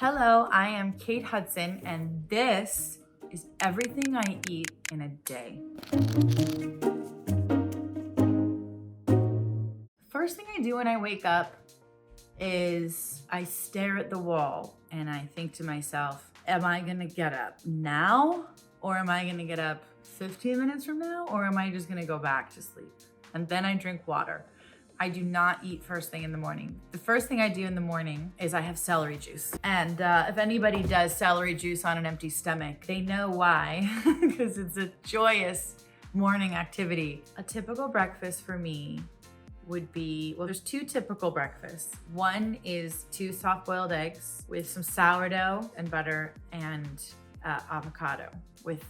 Hello, I am Kate Hudson, and this is everything I eat in a day. First thing I do when I wake up is I stare at the wall and I think to myself, am I gonna get up now? Or am I gonna get up 15 minutes from now? Or am I just gonna go back to sleep? And then I drink water. I do not eat first thing in the morning. The first thing I do in the morning is I have celery juice. And if anybody does celery juice on an empty stomach, they know why, because it's a joyous morning activity. A typical breakfast for me would be, well, there's two typical breakfasts. One is 2 soft-boiled eggs with some sourdough and butter and avocado with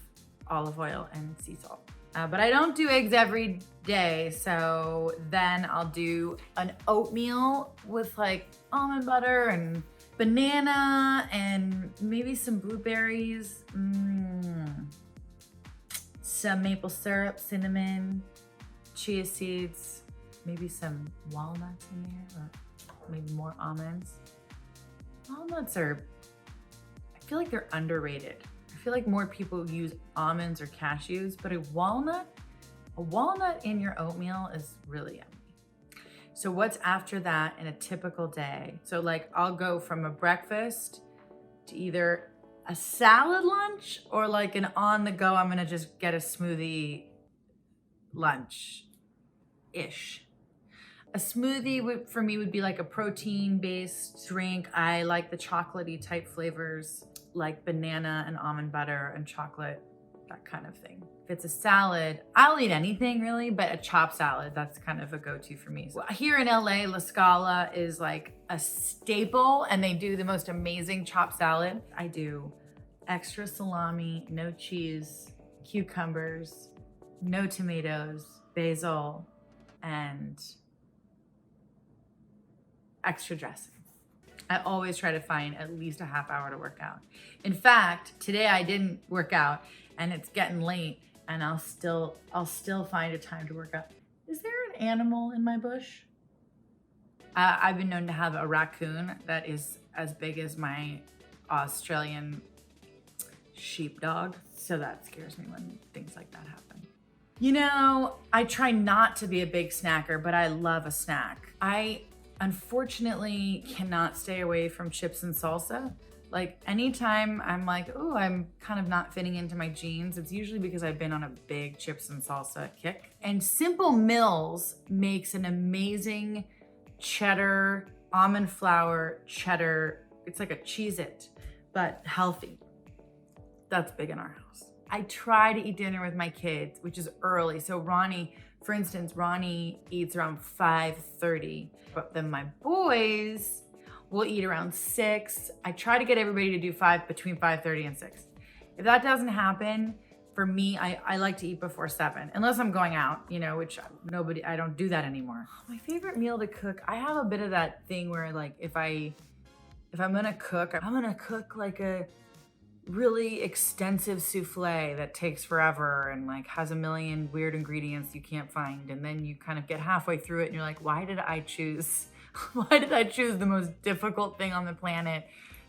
olive oil and sea salt. But I don't do eggs every day, so then I'll do an oatmeal with like almond butter and banana and maybe some blueberries, some maple syrup, cinnamon, chia seeds, maybe some walnuts in there, or maybe more almonds. Walnuts are, I feel like they're underrated. I feel like more people use almonds or cashews, but a walnut in your oatmeal is really yummy. So what's after that in a typical day? So like I'll go from a breakfast to either a salad lunch or like an on the go, I'm gonna just get a smoothie lunch-ish. A smoothie for me would be like a protein-based drink. I like the chocolatey type flavors, like banana and almond butter and chocolate, that kind of thing. If it's a salad, I'll eat anything really, but a chopped salad, that's kind of a go-to for me. So here in LA, La Scala is like a staple and they do the most amazing chopped salad. I do extra salami, no cheese, cucumbers, no tomatoes, basil, and extra dressing. I always try to find at least a half hour to work out. In fact, today I didn't work out and it's getting late and I'll still find a time to work out. Is there an animal in my bush? I've been known to have a raccoon that is as big as my Australian sheepdog. So that scares me when things like that happen. You know, I try not to be a big snacker, but I love a snack. I unfortunately cannot stay away from chips and salsa. Like anytime I'm like, oh, I'm kind of not fitting into my jeans, it's usually because I've been on a big chips and salsa kick. And Simple Mills makes an amazing cheddar, almond flour, cheddar. It's like a Cheez-It, but healthy. That's big in our house. I try to eat dinner with my kids, which is early. So Ronnie, for instance, Ronnie eats around 5:30, but then my boys will eat around 6. I try to get everybody to do between 5:30 and 6. If that doesn't happen, for me, I like to eat before 7, unless I'm going out, you know, which I don't do that anymore. My favorite meal to cook, I have a bit of that thing where like, if I'm gonna cook, I'm gonna cook like a really extensive souffle that takes forever and like has a million weird ingredients you can't find. And then you kind of get halfway through it and you're like, why did I choose the most difficult thing on the planet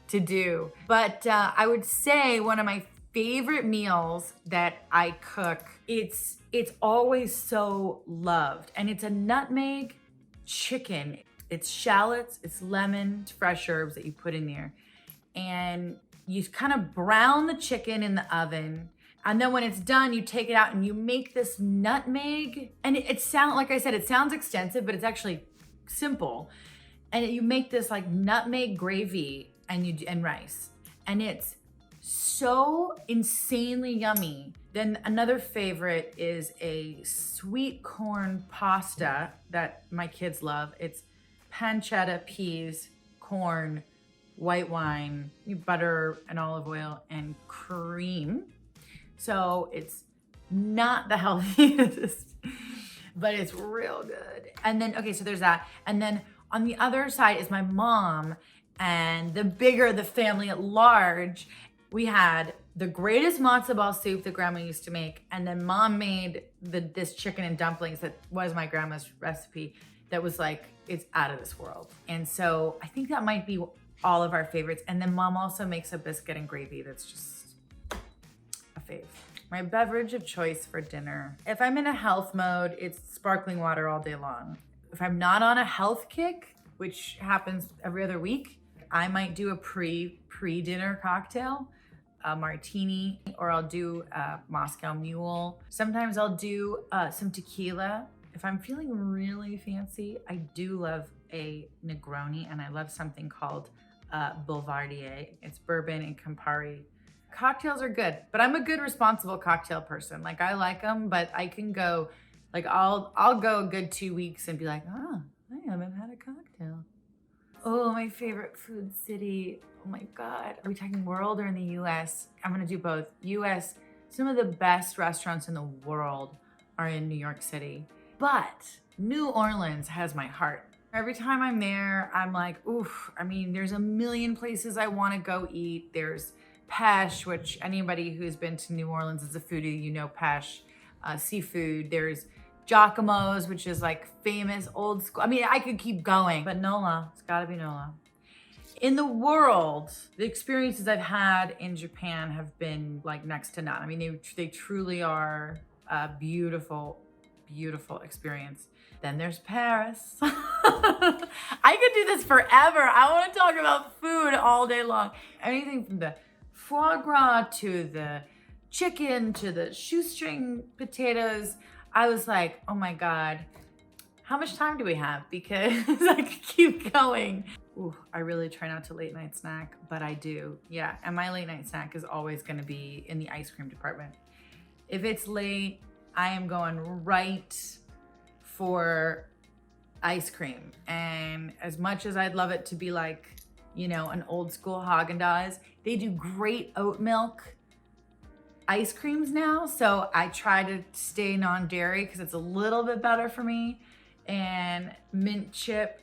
to do? But I would say one of my favorite meals that I cook, it's always so loved. And it's a nutmeg chicken. It's shallots, it's lemon, it's fresh herbs that you put in there. And you kind of brown the chicken in the oven. And then when it's done, you take it out and you make this nutmeg. And it sounds, like I said, it sounds extensive, but it's actually simple. And you make this like nutmeg gravy and rice. And it's so insanely yummy. Then another favorite is a sweet corn pasta that my kids love. It's pancetta, peas, corn, white wine, butter and olive oil, and cream. So it's not the healthiest, but it's real good. And then, okay, so there's that. And then on the other side is my mom, and the bigger the family at large, we had the greatest matzo ball soup that grandma used to make. And then mom made this chicken and dumplings that was my grandma's recipe that was like, it's out of this world. And so I think that might be all of our favorites. And then mom also makes a biscuit and gravy that's just a fave. My beverage of choice for dinner. If I'm in a health mode, it's sparkling water all day long. If I'm not on a health kick, which happens every other week, I might do a pre-dinner cocktail, a martini, or I'll do a Moscow Mule. Sometimes I'll do some tequila. If I'm feeling really fancy, I do love a Negroni, and I love something called Boulevardier. It's bourbon and Campari. Cocktails are good, but I'm a good responsible cocktail person. Like, I like them, but I can go, like, I'll go a good 2 weeks and be like, oh, I haven't had a cocktail. Oh, my favorite food city. Oh my God. Are we talking world or in the US? I'm gonna do both. US, some of the best restaurants in the world are in New York City, but New Orleans has my heart. Every time I'm there, I'm like, oof. I mean, there's a million places I wanna go eat. There's Pesh, which anybody who's been to New Orleans as a foodie, you know Pesh, seafood. There's Giacomo's, which is like famous old school. I mean, I could keep going, but NOLA, it's gotta be NOLA. In the world, the experiences I've had in Japan have been like next to none. I mean, they truly are a beautiful, beautiful experience. Then there's Paris. I could do this forever. I wanna talk about food all day long. Anything from the foie gras to the chicken to the shoestring potatoes. I was like, oh my God, how much time do we have? Because I could keep going. Ooh, I really try not to late night snack, but I do. Yeah, and my late night snack is always gonna be in the ice cream department. If it's late, I am going right for ice cream. And as much as I'd love it to be like, you know, an old school Haagen-Dazs, they do great oat milk ice creams now. So I try to stay non-dairy because it's a little bit better for me. And mint chip,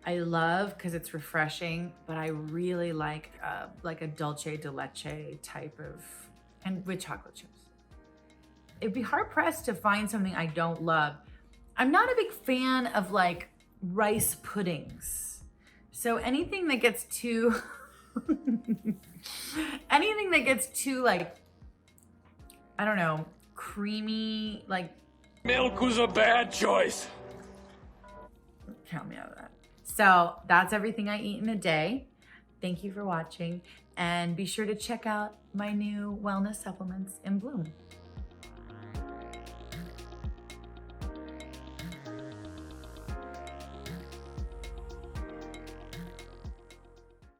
I love because it's refreshing, but I really like a dulce de leche type of, and with chocolate chips. It'd be hard pressed to find something I don't love. I'm not a big fan of like rice puddings. So anything that gets too, like, I don't know, creamy, like. Milk was a bad choice. Count me out of that. So that's everything I eat in a day. Thank you for watching, and be sure to check out my new wellness supplements in Bloom.